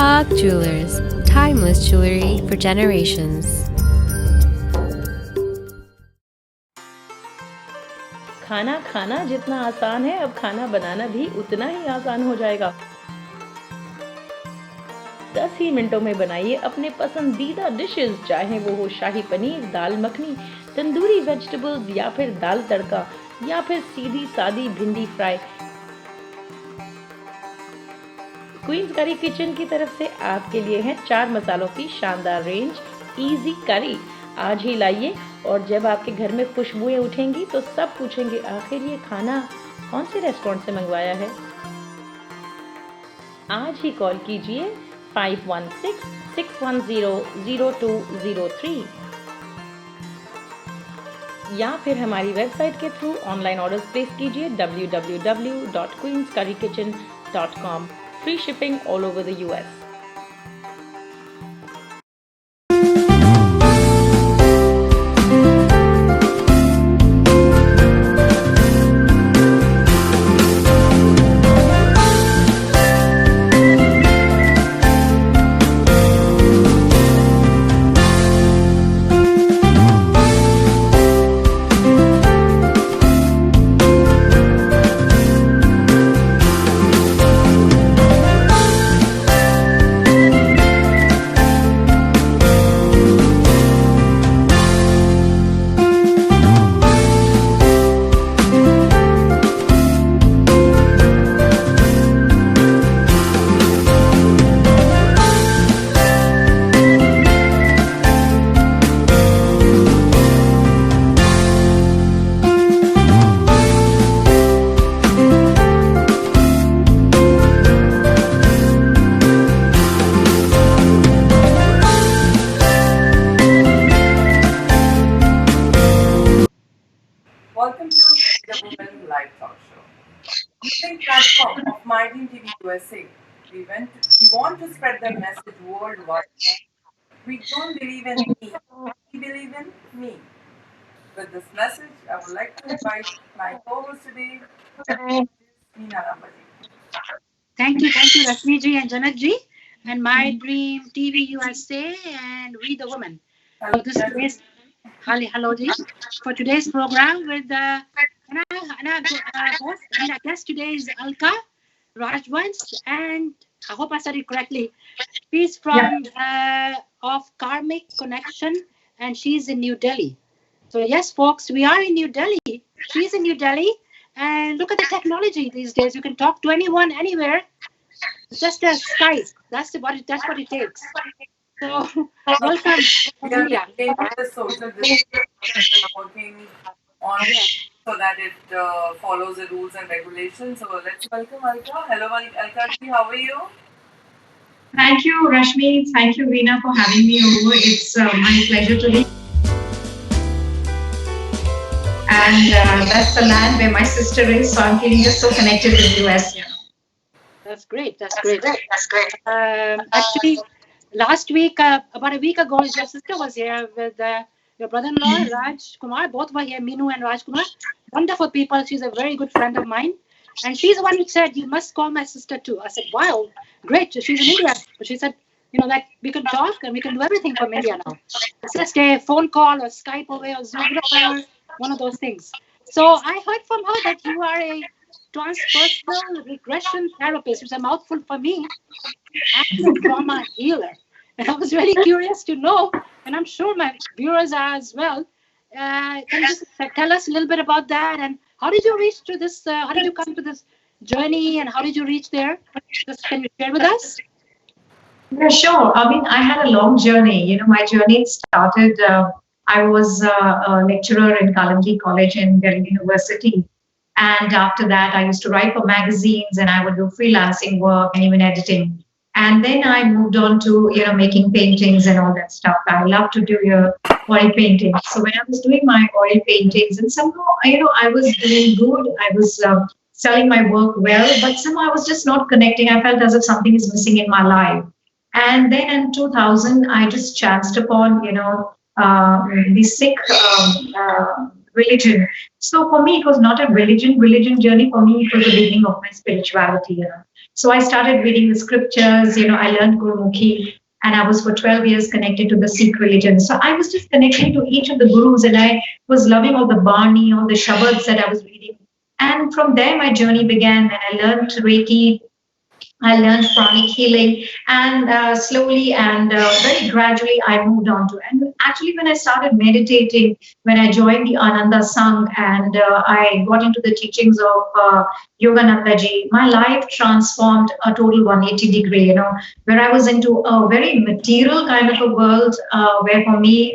Aalkkah Jewelers, timeless jewelry for generations. खाना खाना जितना आसान है, अब खाना बनाना भी उतना ही आसान हो जाएगा। 10 ही मिनटों में बनाइए अपने पसंदीदा डिशेस, चाहे वो हो शाही पनीर, दाल मखनी, तंदूरी वेजिटेबल्स या फिर दाल तड़का या फिर सीधी सादी भिंडी फ्राई। क्वींस करी किचन की तरफ से आपके लिए है 4 मसालों की शानदार रेंज, इजी करी। आज ही लाइए और जब आपके घर में खुशबुएं उठेंगी तो सब पूछेंगे आखिर ये खाना कौन से रेस्टोरेंट से मंगवाया है। आज ही कॉल कीजिए 5166100203 या फिर हमारी वेबसाइट के थ्रू ऑनलाइन ऑर्डर्स प्लेस कीजिए www.queenscurrykitchen.com। Free shipping all over the US। Welcome to the Women Live Talk Show. Using platform of Mydream TV USA, we want to spread the message worldwide. We don't believe in me, we believe in me. With this message, I would like to invite my co-host today, VEENA. Thank you, Rashmi ji and Janak ji, and Mydream TV USA and We the Women. So this is hello ji. For today's program with host and our guest today is Aalkkah Rajvansh, and I hope I said it correctly. She's from of Kaarmic connection, and she's in New Delhi. So yes, folks, we are in New Delhi. She's in New Delhi, and look at the technology these days. You can talk to anyone, anywhere. Just a Skype. That's what it takes. So welcome. We are maintaining the social distance, working on so that it follows the rules and regulations. So let's welcome Aalkkah. Hello, Aalkkah ji, how are you? Thank you, Rashmi. Thank you, VEENA, for having me over. It's my pleasure to be. And that's the land where my sister is, so I'm feeling just so connected with the US. That's great. Actually, last week, about a week ago, your sister was here with your brother-in-law, Raj Kumar. Both were here, Minu and Raj Kumar. Wonderful people. She's a very good friend of mine. And she's the one who said, you must call my sister too. I said, wow, great. She's in India. But she said, that we can talk and we can do everything from India now. It's just a phone call or Skype away or Zoom or one of those things. So I heard from her that you are a transpersonal regression therapist, which is a mouthful for me, and a trauma healer. And I was really curious to know, and I'm sure my viewers are as well. Can you just tell us a little bit about that, and how did you reach to this? How did you come to this journey, and how did you reach there? Just can you share with us? Yeah, sure. I mean, I had a long journey. My journey started. I was a lecturer in Kaarmic College in Bedi University. And after that, I used to write for magazines, and I would do freelancing work and even editing. And then I moved on to, making paintings and all that stuff. I love to do oil paintings. So when I was doing my oil paintings, and somehow, I was doing good. I was selling my work well, but somehow I was just not connecting. I felt as if something is missing in my life. And then in 2000, I just chanced upon, the Sikh religion. So for me, it was not a religion journey. For me, it was the beginning of my spirituality. So I started reading the scriptures. I learned Gurumukhi, and I was for 12 years connected to the Sikh religion. So I was just connecting to each of the gurus, and I was loving all the Barney, all the Shabads that I was reading. And from there, my journey began, and I learned Reiki. I learned pranic healing, and slowly and very gradually I moved on to. And actually, when I started meditating, when I joined the Ananda Sangh and I got into the teachings of Yogananda ji, my life transformed a total 180 degree. Where I was into a very material kind of a world, where for me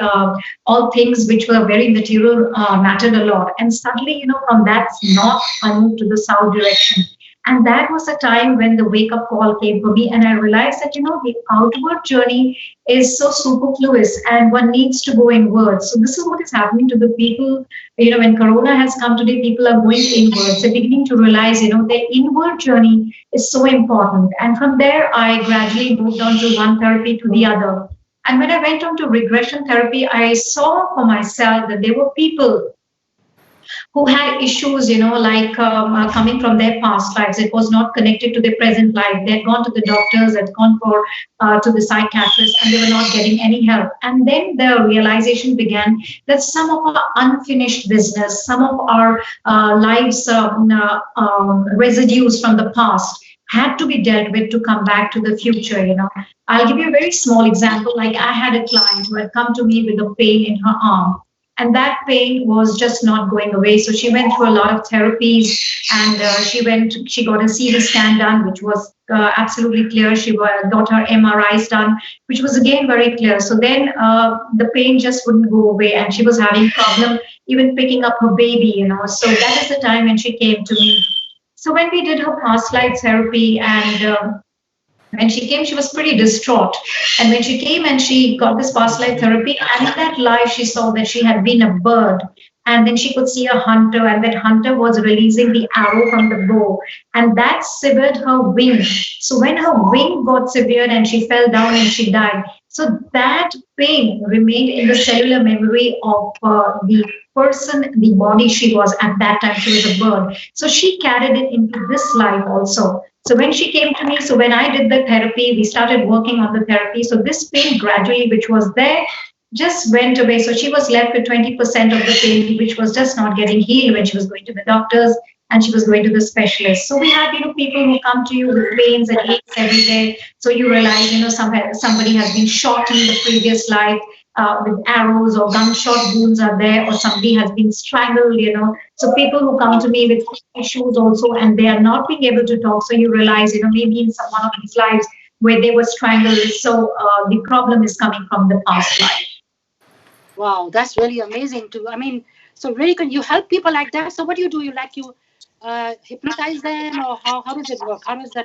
all things which were very material mattered a lot. And suddenly, from that north, I moved to the south direction, and that was the time when the wake up call came for me. And I realized that, the outward journey is so superfluous and one needs to go inwards. So this is what is happening to the people. When Corona has come today, people are going inwards. They're beginning to realize, their inward journey is so important. And from there, I gradually moved on to one therapy to the other. And when I went on to regression therapy, I saw for myself that there were people who had issues, like coming from their past lives. It was not connected to their present life. They had gone to the doctors, had gone for to the psychiatrist, and they were not getting any help. And then the realization began that some of our unfinished business, some of our lives residues from the past had to be dealt with to come back to the future. I'll give you a very small example. Like I had a client who had come to me with a pain in her arm, and that pain was just not going away. So she went through a lot of therapies, and she got a CT scan done, which was absolutely clear. She got her MRIs done, which was again very clear. So then the pain just wouldn't go away, and she was having problem even picking up her baby. So that is the time when she came to me. So when we did her past life therapy, and when she came, she was pretty distraught. And when she came and she got this past life therapy, and in that life, she saw that she had been a bird. And then she could see a hunter, and that hunter was releasing the arrow from the bow, and that severed her wing. So when her wing got severed and she fell down and she died, so that pain remained in the cellular memory of the person, the body she was at that time. She was a bird. So she carried it into this life also. So when she came to me, so when I did the therapy, we started working on the therapy. So this pain gradually, which was there, just went away. So she was left with 20% of the pain, which was just not getting healed when she was going to the doctors and she was going to the specialist. So we had, people who come to you with pains and aches every day. So you realize, somebody has been shot in the previous life. With arrows or gunshot wounds are there, or somebody has been strangled, So people who come to me with issues also, and they are not being able to talk. So you realize, maybe in one of these lives where they were strangled. So the problem is coming from the past life. Wow, that's really amazing too. So really, can you help people like that? So what do? You hypnotize them, or how does it work? How does that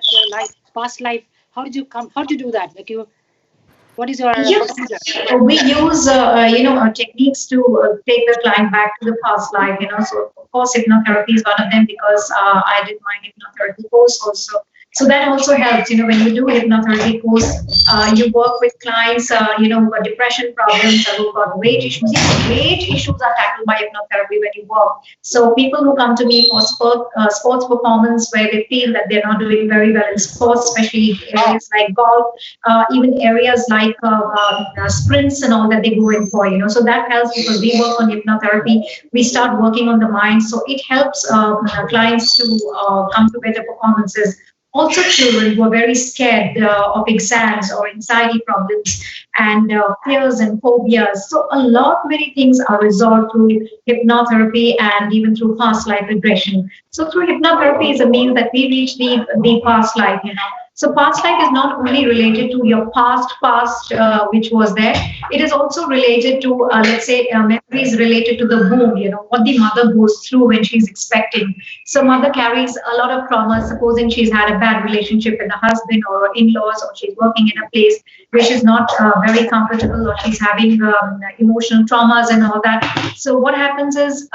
past life? How did you come? How do you do that? What is your procedure? We use techniques to take the client back to the past life. So of course hypnotherapy is one of them, because I did my hypnotherapy course also. So that also helps. When you do hypnotherapy course, you work with clients, who got depression problems or who got weight issues. Weight issues are tackled by hypnotherapy when you work. So people who come to me for sports performance, where they feel that they're not doing very well in sports, especially areas like golf, even areas like sprints and all that they go in for, So that helps, because we work on hypnotherapy. We start working on the mind. So it helps clients to come to better performances. Also, children who are very scared of exams or anxiety problems and fears and phobias. So many things are resolved through hypnotherapy and even through past life regression. So through hypnotherapy is a means that we reach the past life, So past life is not only related to your past, which was there. It is also related to, let's say, memories related to the womb, what the mother goes through when she's expecting. So mother carries a lot of trauma, supposing she's had a bad relationship with the husband or in-laws, or she's working in a place where she's not very comfortable, or she's having emotional traumas and all that. So what happens is,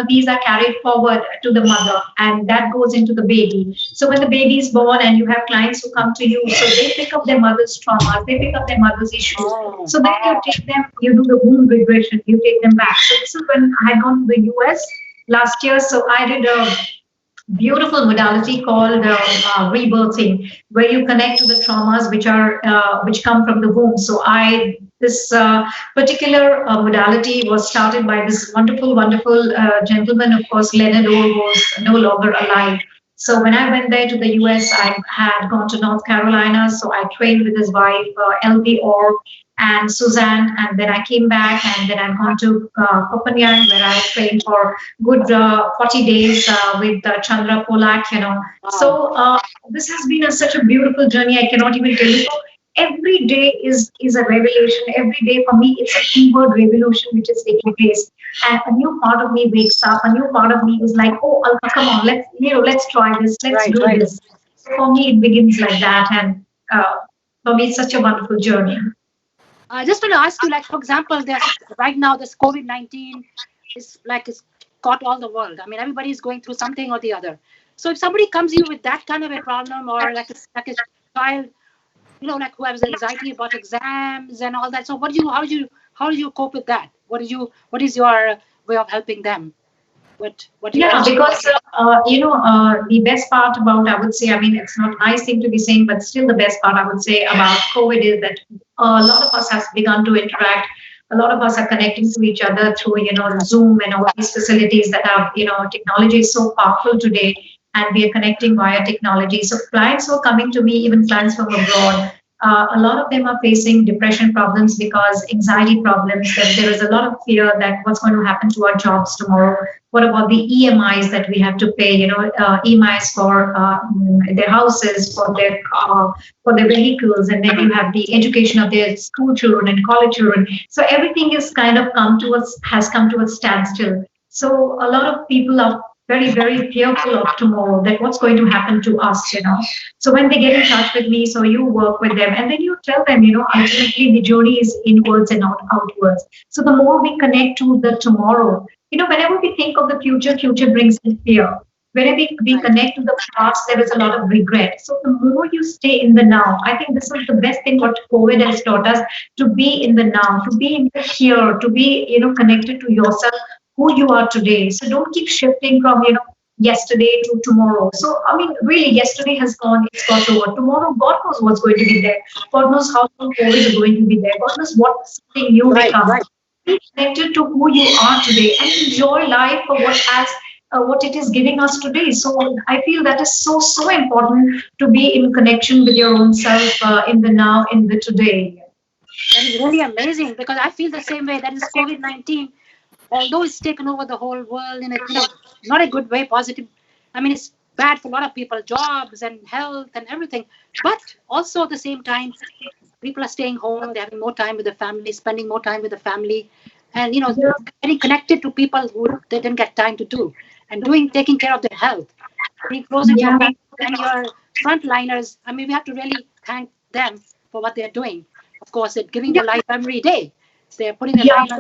these are carried forward to the mother, and that goes into the baby. So when the baby is born, and you have clients who come to you. So they pick up their mother's traumas, they pick up their mother's issues. So then you take them, you do the womb regression, you take them back. So this is when I had gone to the US last year. So I did a beautiful modality called rebirthing, where you connect to the traumas which come from the womb. So I this particular modality was started by this wonderful gentleman. Of course, Leonard Orr was no longer alive. So when I went there to the US, I had gone to North Carolina. So I trained with his wife, LB Orr and Suzanne, and then I came back, and then I've gone to Copenhagen, where I trained for good 40 days with Chandra Polak, you know. So this has been such a beautiful journey. I cannot even tell you. So every day is a revelation. Every day for me, it's a keyword revolution which is taking place, and a new part of me wakes up. A new part of me is like, oh, Aalkkah, come on, let's try this, let's do this. So for me, it begins like that, and for me, it's such a wonderful journey. I just want to ask you, like, for example, there's right now this COVID-19 is like it's caught all the world. I mean, everybody is going through something or the other. So if somebody comes to you with that kind of a problem, or like a child, you know, like who has anxiety about exams and all that. So how do you cope with that? What is your way of helping them? Yeah, because the best part about, I would say, I mean, it's not a nice thing to be saying, but still the best part I would say about COVID is that a lot of us have begun to interact. A lot of us are connecting to each other through, Zoom and all these facilities that have, technology is so powerful today, and we are connecting via technology. So clients who are coming to me, even clients from abroad, a lot of them are facing depression problems because anxiety problems, that there is a lot of fear that what's going to happen to our jobs tomorrow. What about the EMIs that we have to pay, EMIs for their houses, for their vehicles, and then you have the education of their school children and college children. So everything is kind of has come to a standstill. So a lot of people are very, very fearful of tomorrow, that what's going to happen to us. So when they get in touch with me, so you work with them, and then you tell them, ultimately the journey is inwards and not outwards. So the more we connect to the tomorrow, whenever we think of the future brings in fear. Whenever we connect to the past, there is a lot of regret. So the more you stay in the now, I think this is the best thing what COVID has taught us, to be in the now, to be in the here, to be, connected to yourself, who you are today. So don't keep shifting from, yesterday to tomorrow. So, I mean, really, yesterday has gone, it's got over. Tomorrow, God knows what's going to be there. God knows how long COVID is going to be there. God knows what something new will come. Be connected to who you are today and enjoy life for what it is giving us today. So I feel that is so important, to be in connection with your own self, in the now, in the today. That is really amazing, because I feel the same way. That is COVID-19. Although it's taken over the whole world in a not a good way, positive. I mean, it's bad for a lot of people, jobs and health and everything. But also at the same time, people are staying home, they're having more time with the family, spending more time with the family, and getting connected to people who they didn't get time to do, and taking care of their health, being closer to your people and your frontliners. I mean, we have to really thank them for what they're doing. Of course, they're giving their life every day. They're putting their life,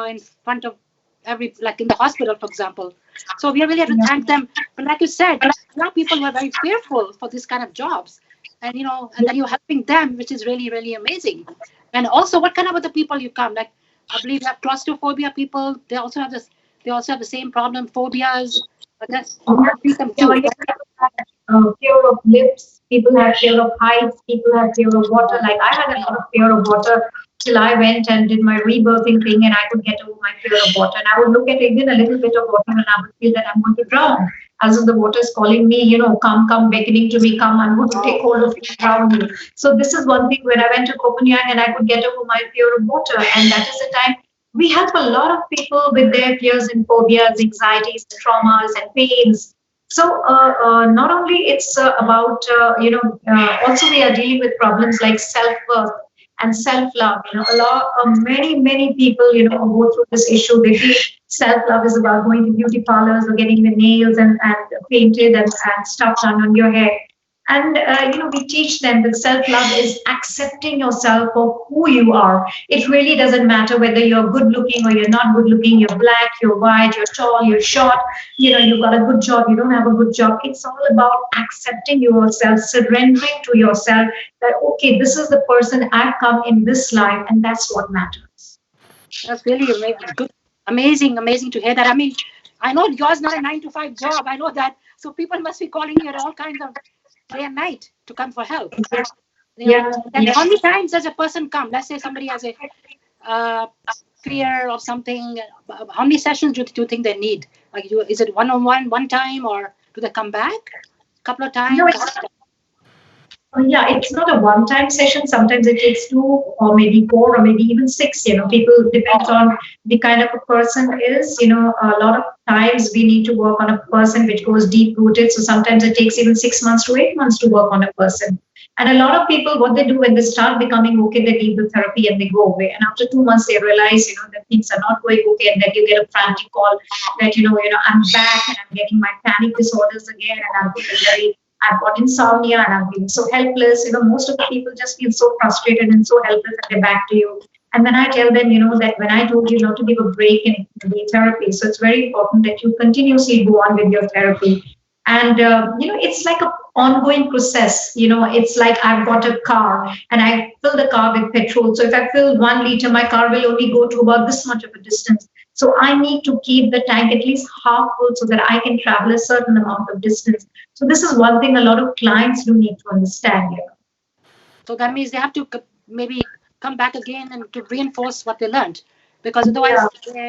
in front of like in the hospital, for example. So we really have to thank them. But like you said, a lot of people were very fearful for this kind of jobs, and and then you're helping them, which is really, really amazing. And also, what kind of other people you come? Like, I believe you have claustrophobia people. They also have this. They also have the same problem, phobias. But that's them too. Fear of lifts. People have fear of heights. People have fear of water. Like I had a lot of fear of water till I went and did my rebirthing thing, and I could get over my fear of water. And I would look at even a little bit of water, and I would feel that I'm going to drown. As if the water is calling me, come, beckoning to me, come, I'm going to take hold of you, drown you. So this is one thing when I went to Copenhagen, and I could get over my fear of water. And that is the time we help a lot of people with their fears and phobias, anxieties, traumas, and pains. So not only it's about, also we are dealing with problems like self-worth and self-love. Many people, go through this issue. They feel self-love is about going to beauty parlors or getting the nails and painted and stuff done on your hair. And we teach them that self-love is accepting yourself for who you are. It really doesn't matter whether you're good looking or you're not good looking, you're black, you're white, you're tall, you're short, you've got a good job, you don't have a good job. It's all about accepting yourself, surrendering to yourself that, okay, this is the person I've come in this life, and that's what matters. That's really good, amazing to hear that. I mean, I know yours not a 9 to 5 job. I know that. So people must be calling you at all kinds of day and night to come for help. Yeah. And how many times does a person come? Let's say somebody has a fear of something. How many sessions do you think they need? Like, is it one-on-one, one time, or do they come back a couple of times? No, yeah, it's not a one-time session. Sometimes it takes 2 or maybe 4 or maybe even 6. People depends on the kind of a person is. A lot of times we need to work on a person which goes deep-rooted. So sometimes it takes even 6 months to 8 months to work on a person. And a lot of people, what they do when they start becoming okay, they leave the therapy and they go away. And after 2 months, they realize, that things are not going okay, and then you get a frantic call that, I'm back and I'm getting my panic disorders again, and I've got insomnia and I'm feeling so helpless. Most of the people just feel so frustrated and so helpless, and they're back to you. And then I tell them, that when I told you not to give a break in the therapy, so it's very important that you continuously go on with your therapy. And, it's like an ongoing process. It's like I've got a car and I fill the car with petrol. So if I fill 1 liter, my car will only go to about this much of a distance. So I need to keep the tank at least half full so that I can travel a certain amount of distance. So this is one thing a lot of clients do need to understand here. So that means they have to maybe come back again and to reinforce what they learned, because otherwise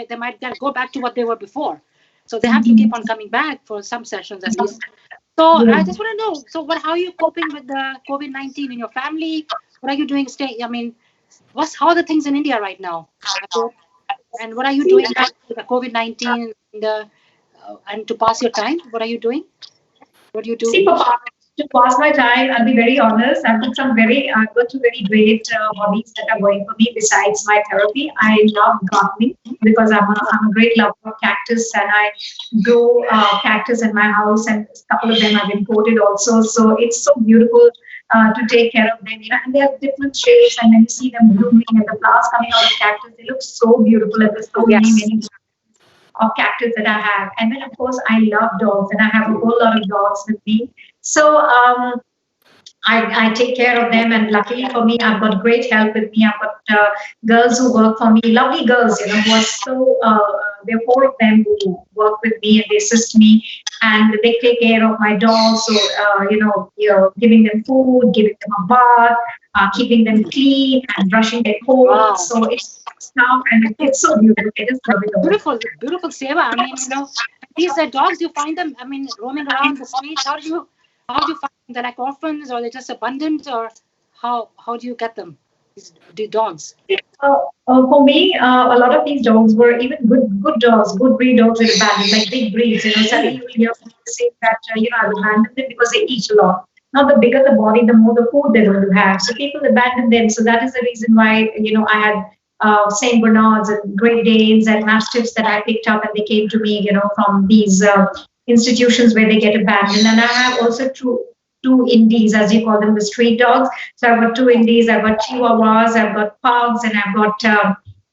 they might go back to what they were before. So they have to keep on coming back for some sessions at least. So I just want to know, so how are you coping with the COVID-19 in your family? What are you doing? How are the things in India right now? And what are you doing with the COVID-19 and to pass your time? What are you doing? What do you do? See, to pass my time, I'll be very honest. I've got some very great hobbies that are going for me besides my therapy. I love gardening because I'm a great lover of cactus, and I grow cactus in my house, and a couple of them I've imported also. So it's so beautiful to take care of them, and they have different shapes, and when you see them blooming and the flowers coming out of cactus, they look so beautiful, and there's so many of cactus that I have. And then, of course, I love dogs, and I have a whole lot of dogs with me. So I take care of them, and luckily for me, I've got great help with me. I've got girls who work for me, lovely girls, who are so, there are 4 of them who work with me and they assist me, and they take care of my dogs. So, giving them food, giving them a bath, keeping them clean and brushing their coats. Wow. So it's stuff, and it's so beautiful. It is beautiful seva. I mean, these dogs, you find them, I mean, roaming around the streets. How do you find them? They're like orphans, or they're just abundant, or how do you get them, the dogs? For me, a lot of these dogs were even good dogs, good breed dogs with abandoned, like big breeds. Suddenly you will hear people say that I've abandoned them because they eat a lot. Now, the bigger the body, the more the food they're going to have. So people abandon them. So that is the reason why I had Saint Bernards and Great Danes and Mastiffs that I picked up, and they came to me, from these institutions where they get abandoned. And I have also two indies, as you call them, the street dogs. So I've got 2 indies, I've got chihuahuas, I've got pugs, and I've got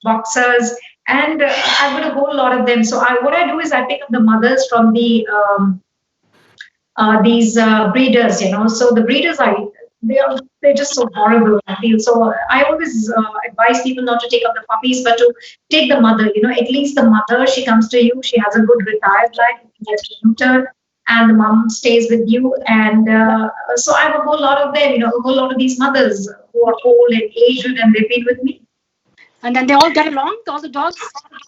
boxers, and I've got a whole lot of them. So what I do is I pick up the mothers from the these breeders, So the breeders they're just so horrible, I feel. So I always advise people not to take up the puppies, but to take the mother. At least the mother, she comes to you, she has a good retired life, you get neutered, and the mom stays with you. And so I have a whole lot of them, a whole lot of these mothers who are old and aged, and they've been with me. And then they all get along, all the dogs?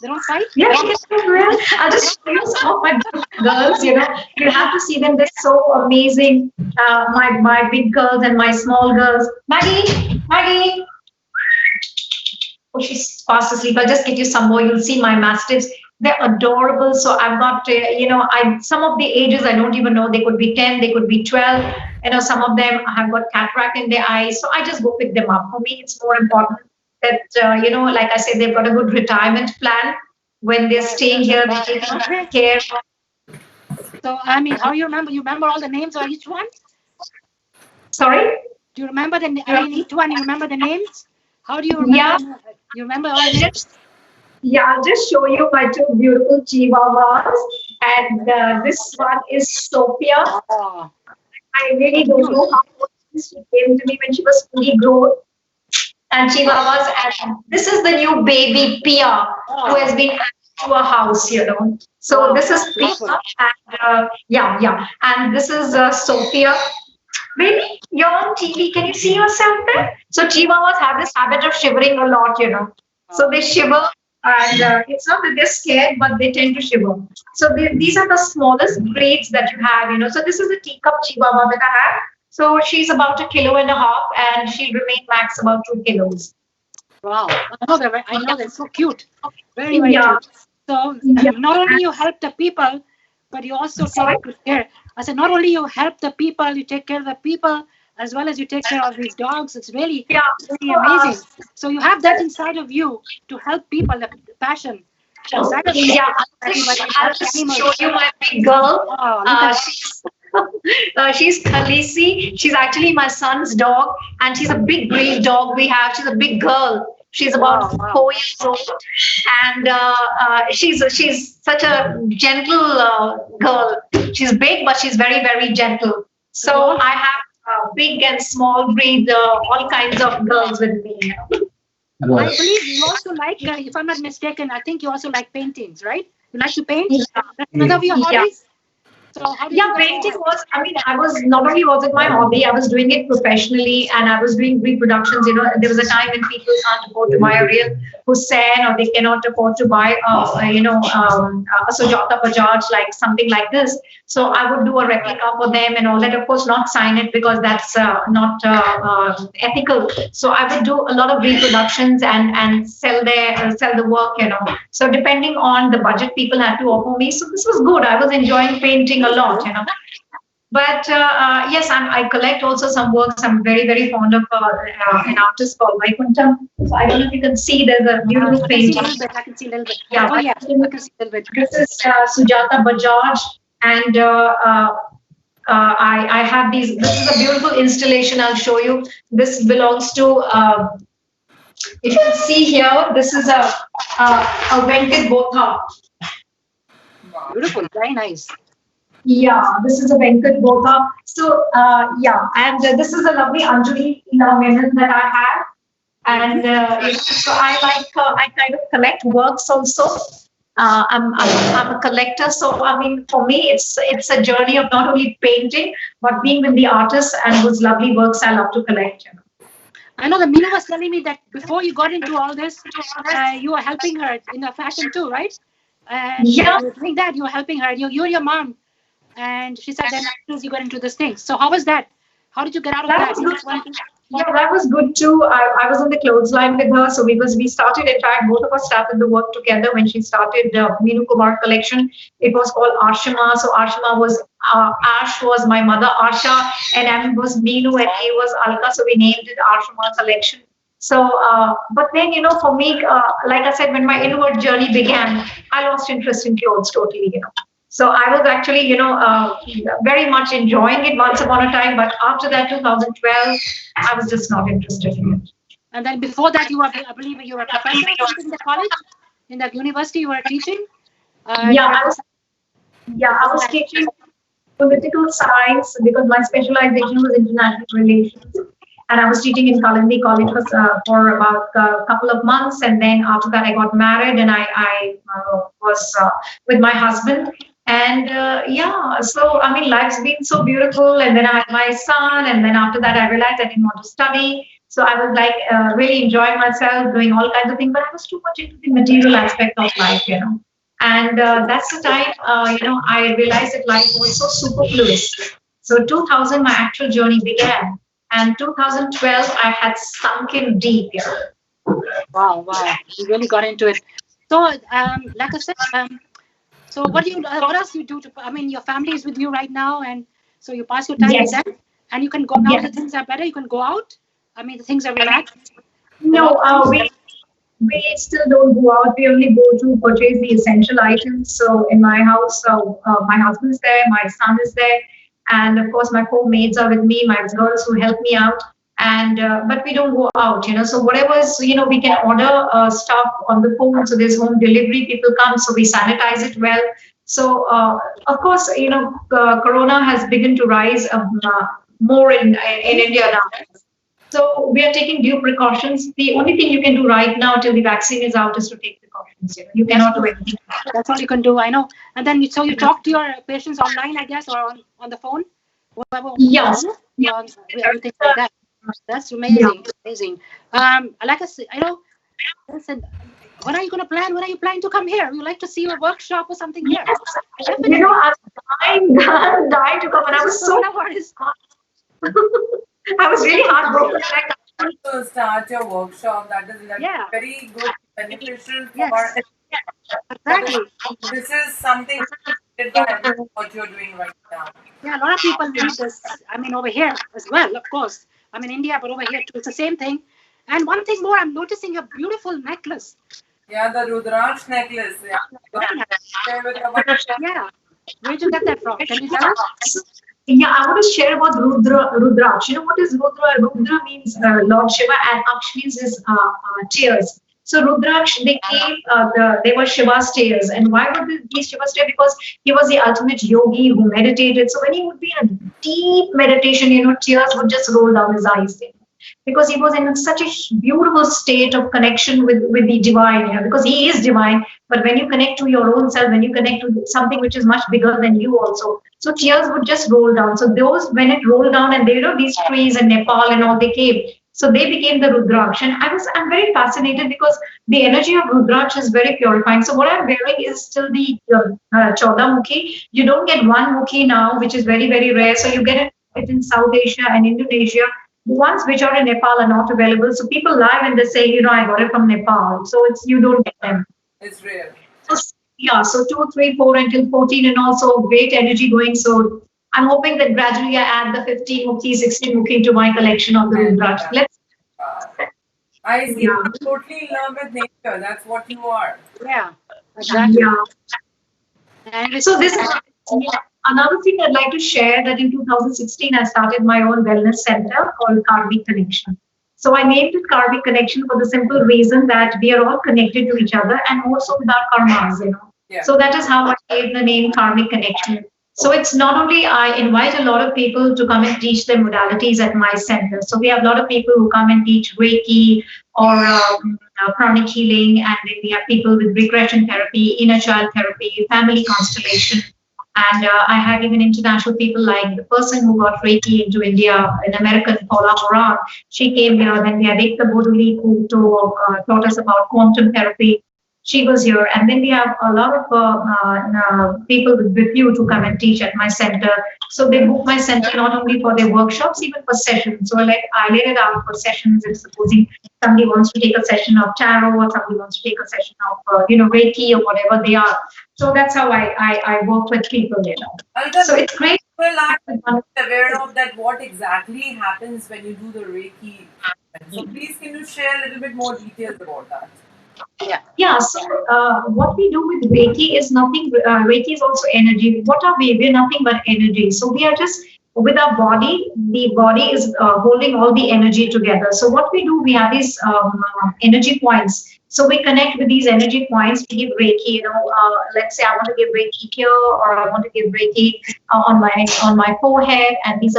They don't fight? Yeah, I'll just show you some of my girls, You have to see them. They're so amazing. My big girls and my small girls. Maggie. Oh, she's fast asleep. I'll just get you some more. You'll see my mastiffs. They're adorable. So I've got, some of the ages I don't even know. They could be 10, they could be 12. Some of them have got cataract in their eyes. So I just go pick them up. For me, it's more important that, like I said, they've got a good retirement plan. When they're staying here, they take care. So, I mean, how you remember? You remember all the names of each one? Sorry? Do you remember I mean, each one, you remember the names? How do you Yeah. remember? You remember all the names? Yeah, I'll just show you my two beautiful chihuahuas. And this one is Sophia. Oh, I really don't know how old she came to me when she was fully grown. And chihuahuas. And this is the new baby Pia, who has been added to a house, you know. So this is Pia, and yeah. And this is Sophia. Baby, you're on TV. Can you see yourself there? So chihuahuas have this habit of shivering a lot, you know. So they shiver, and it's not that they're scared, but they tend to shiver. So these are the smallest breeds that you have, you know. So this is a teacup chihuahua that I have. So she's about 1.5 kilos, and she remained max about 2 kilos. wow. I know they're so cute. Very, very Yeah. cute. So Yeah. not only you help the people, but you also Sorry? take good care. I said, not only you help the people, you take care of the people, as well as you take care of these dogs. It's really, Yeah. really amazing. So you have that inside of you to help people, the passion. Inside of you. Yeah, I'll just show you my big girl. Oh, look at She's Khaleesi. She's actually my son's dog, and she's a big breed dog we have. She's a big girl. She's about Wow. 4 years old, and she's such a gentle girl. She's big, but she's very, very gentle. So I have big and small breed, all kinds of girls with me. I believe you also like, if I'm not mistaken, I think you also like paintings, right? You like to paint? That's another of your hobbies? So how do you Yeah, painting was, I mean, I was not only was it my hobby, I was doing it professionally, and I was doing reproductions. You know, there was a time when people can't afford to buy a real Hussein, or they cannot afford to buy a Sujata Bajaj, like something like this. So I would do a replica for them and all that. Of course, not sign it because that's not ethical. So I would do a lot of reproductions and sell the work. You know, so depending on the budget people had to offer me, so this was good. I was enjoying painting a lot. You know. But yes, I collect also some works. I'm very, very fond of an artist called Vaikuntham. So I don't know if you can see, there's a beautiful painting. I can see a little bit. Yeah, Oh, yeah. I can see a little bit. this is Sujata Bajaj, and I have these. This is a beautiful installation. I'll show you. This belongs to. If you can see here, this is a Venkat Botha. Beautiful. Very nice. Yeah, this is a Venkat Botha. So yeah, and this is a lovely Anjali Menon that I have. And so I kind of collect works also. I'm a collector, so I mean, for me, it's a journey of not only painting but being with the artists and whose lovely works I love to collect. You know. I know that Meena was telling me that before you got into all this, you were helping her in the fashion too, right? And Yeah. you were doing that, you were helping her. You and your mom, and she said then afterwards you got into this thing. So how was that? How did you get out of that? Yeah, that was good too. I was on the clothesline with her, so we started. In fact, both of us started the work together when she started Meenu Kumar collection. It was called Arshima. So Arshima was Ash was my mother, Asha, and M was Meenu, and A was Aalkkah. So we named it Arshima collection. So, but then for me, like I said, when my inward journey began, I lost interest in clothes totally. So I was actually, very much enjoying it once upon a time. But after that, 2012, I was just not interested in it. And then before that, I believe you were a professor in the college, in the university. You were teaching. I was teaching political science because my specialization was international relations. And I was teaching in Kalandi College for about a couple of months. And then after that, I got married and I was with my husband. And so I mean, life's been so beautiful. And then I had my son. And then after that, I realized I didn't want to study. So I was like really enjoying myself, doing all kinds of things. But I was too much into the material aspect of life, And that's the time, I realized that life was so superfluous. So 2000, my actual journey began. And 2012, I had sunk in deep. Wow. You really got into it. So, like I said, so what else do you do? I mean, your family is with you right now, and so you pass your time with them, and you can go now. The things are better. You can go out. I mean, the things are relaxed. No, we still don't go out. We only go to purchase the essential items. So in my house, my husband's there, my son is there, and of course my 4 maids are with me, my girls who help me out. And but we don't go out, so whatever is, we can order stuff on the phone, so there's home delivery, people come, so we sanitize it well. So of course, corona has begun to rise more in India now. So we are taking due precautions. The only thing you can do right now till the vaccine is out is to take precautions. You cannot do anything. That's all you can do. I know. And then so you talk to your patients online, I guess, or on the phone. Whatever. Yes. Yeah. Everything like that. That's amazing. Amazing. Like I said, I said, when are you gonna plan? When are you planning to come here? We would like to see your workshop or something here. Definitely. I'm dying to come, and I was so. I was really heartbroken. To start your workshop, that is very good, beneficial for Exactly. This is something what you're doing right now. Yeah, a lot of people need this. I mean, over here as well, of course. I mean, India, but over here too, it's the same thing. And one thing more, I'm noticing a beautiful necklace. Yeah, the Rudraksh necklace. Yeah. Yeah. Where'd you get that from? Can you tell us? Yeah, I want to share about Rudraksh. You know what is Rudra? Rudra means Lord Shiva, and Aksh means his tears. So Rudraksh, they were Shiva's tears. And why would they be Shiva's tears? Because he was the ultimate yogi who meditated. So when he would be in a deep meditation, tears would just roll down his eyes. Because he was in such a beautiful state of connection with the divine, because he is divine. But when you connect to your own self, when you connect to something which is much bigger than you also, so tears would just roll down. So those, when it rolled down, and these trees in Nepal and all, they came. So they became the Rudraksh. And I'm very fascinated because the energy of Rudraksh is very purifying. So what I'm wearing is still the Chauda Mukhi. You don't get one Mukhi now, which is very, very rare. So you get it in South Asia and Indonesia. The ones which are in Nepal are not available. So people lie when they say, I got it from Nepal. So you don't get them. It's rare. So, yeah, so 2, 3, 4 until 14, and also great energy going. So I'm hoping that gradually I add the 15 Mukhi, 16 Mukhi to my collection of the Rudraksh. I see. You're totally in love with nature. That's what you are. Yeah, exactly. Yeah. And so this is another thing I'd like to share, that in 2016 I started my own wellness center called Kaarmic Connection. So I named it Kaarmic Connection for the simple reason that we are all connected to each other, and also with our karmas, Yeah. So that is how I gave the name Kaarmic Connection. So it's not only I invite a lot of people to come and teach their modalities at my center. So we have a lot of people who come and teach Reiki or pranic healing, and then we have people with regression therapy, inner child therapy, family constellation. And I have even international people, like the person who got Reiki into India, an American, Paula Moran. She came here. Then we had Ekta Boduli, who taught us about quantum therapy. She was here. And then we have a lot of people with repute who come and teach at my center. So they book my center not only for their workshops, even for sessions. So like I laid it out for sessions. If supposing somebody wants to take a session of tarot, or somebody wants to take a session of Reiki or whatever they are. So that's how I work with people, Aalkkah, so it's great. People are aware of that. What exactly happens when you do the Reiki? So please, can you share a little bit more details about that? Yeah. So what we do with Reiki is nothing. Reiki is also energy. What are we? We're nothing but energy. So we are just with our body. The body is holding all the energy together. So what we do, we have these energy points. So we connect with these energy points to give Reiki. Let's say I want to give Reiki here, or I want to give Reiki on my forehead, and these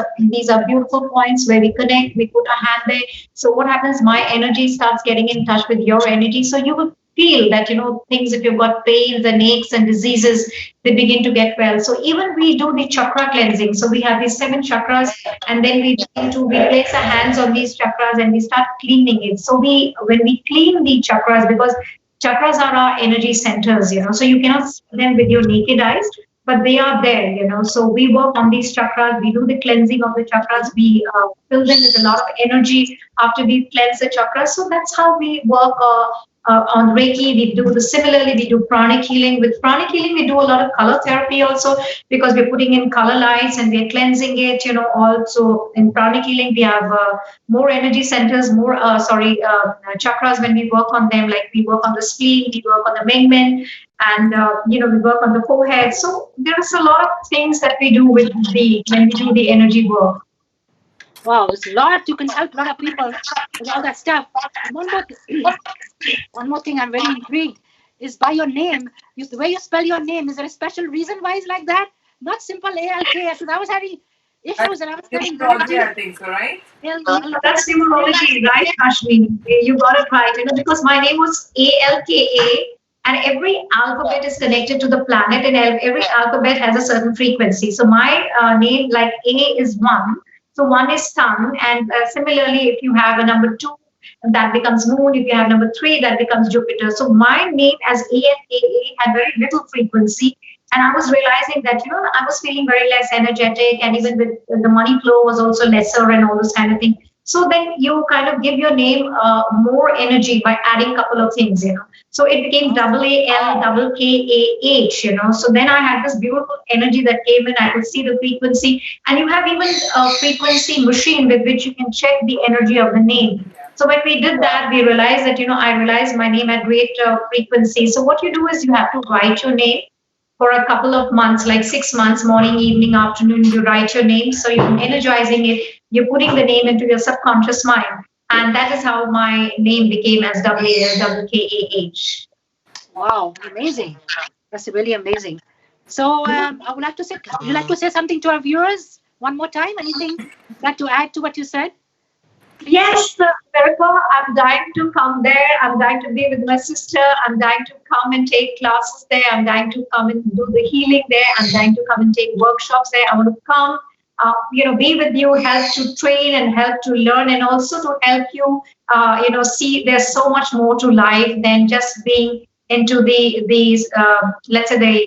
are beautiful points where we connect. We put our hand there. So what happens? My energy starts getting in touch with your energy. So you will feel that things. If you've got pains and aches and diseases, they begin to get well. So even we do the chakra cleansing. So we have these 7 chakras, and then we place our hands on these chakras and we start cleaning it. So when we clean the chakras, because chakras are our energy centers, so you cannot see them with your naked eyes, but they are there, So we work on these chakras. We do the cleansing of the chakras. We fill them with a lot of energy after we cleanse the chakras. So that's how we work. On Reiki, similarly, we do pranic healing. With pranic healing, we do a lot of color therapy also, because we're putting in color lights and we're cleansing it, Also in pranic healing, we have more energy centers, more, chakras when we work on them. Like we work on the spleen, we work on the Mengmen, and we work on the forehead. So there's a lot of things that we do with when we do the energy work. Wow, it's a lot. You can help a lot of people with all that stuff. And one more thing I'm very intrigued is by your name. The way you spell your name, is there a special reason why it's like that? Not simple Aalkkah. So I was having issues and I was spelling Numerology, I think so, right? That's numerology, right, Rashmi? You got it right. Because my name was Aalkah, and every alphabet is connected to the planet, and every alphabet has a certain frequency. So my name, like A, is one. So one is sun, and similarly, if you have a number two, that becomes moon. If you have number three, that becomes Jupiter. So my name as A and AA had very little frequency. And I was realizing that, I was feeling very less energetic, and even with the money flow was also lesser and all those kind of things. So then you kind of give your name more energy by adding a couple of things. So it became double AL, double KAH. So then I had this beautiful energy that came in. I could see the frequency, and you have even a frequency machine with which you can check the energy of the name. So when we did that, we realized that, I realized my name had great frequency. So what you do is you have to write your name for a couple of months, like 6 months, morning, evening, afternoon, you write your name. So you're energizing it, you're putting the name into your subconscious mind. And that is how my name became as WALKKAH. Wow, amazing. That's really amazing. So I would like to say, would you like to say something to our viewers one more time? Anything like to add to what you said? Yes, America, I'm dying to come there. I'm dying to be with my sister. I'm dying to come and take classes there. I'm dying to come and do the healing there. I'm dying to come and take workshops there. I want to come, be with you, help to train and help to learn, and also to help you, see there's so much more to life than just being into these let's say the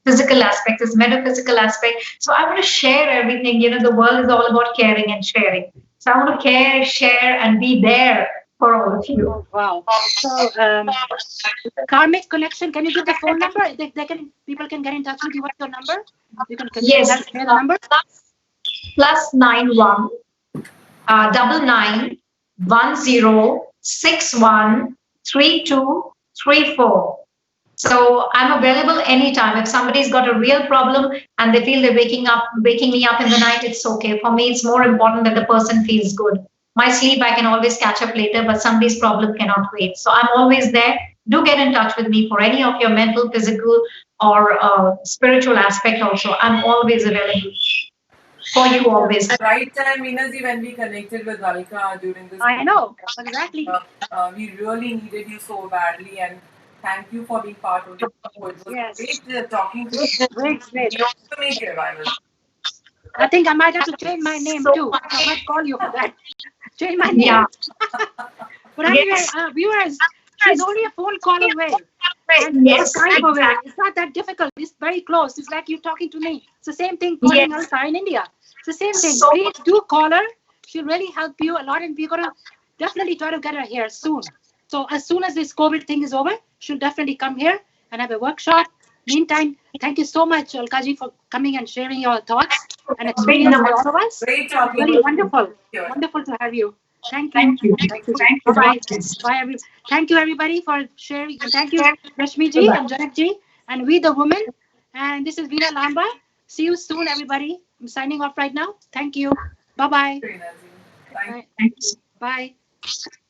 physical aspect, this metaphysical aspect. So I want to share everything. The world is all about caring and sharing. So I want to care, share, and be there for all of you. Oh, wow. So, Kaarmic connection. Can you give the phone number? People can get in touch with you. What's your number? You can Yes. Share the number. +91 9910613234. So I'm available anytime. If somebody's got a real problem and they feel they're waking me up in the night, it's okay. For me, it's more important that the person feels good. My sleep, I can always catch up later, but somebody's problem cannot wait. So I'm always there. Do get in touch with me for any of your mental, physical, or spiritual aspect also. I'm always available for you always. Right time, Veenaji, when we connected with Aalkkah during this. I know, exactly. We really needed you so badly, and thank you for being part of the show. It was great talking to you. Great. To make revival. I think I might have to change my name too. I might call you for that. Change my name. Yeah. But anyway, viewers, she's only a phone call away. And Yes, Skype away. exactly. It's not that difficult. It's very close. It's like you talking to me. It's the same thing calling Yes. Aalkkah in India. It's the same thing. So- Please do call her. She'll really help you a lot, and we're gonna definitely try to get her here soon. So as soon as this COVID thing is over, she'll definitely come here and have a workshop. Meantime, thank you so much, Aalkkah ji, for coming and sharing your thoughts and experience with all of us. Great talking Really to you. wonderful. Sure. Wonderful to have you. Thank you. Thank you. Thank you. Thank you. Bye. Bye. Thank you, everybody, for sharing. And thank you, Rashmi ji and Janak ji, and We the Women. And this is VEENA LAMBA. See you soon, everybody. I'm signing off right now. Thank you. Bye-bye. Veenaji. Thank you. Bye. Bye.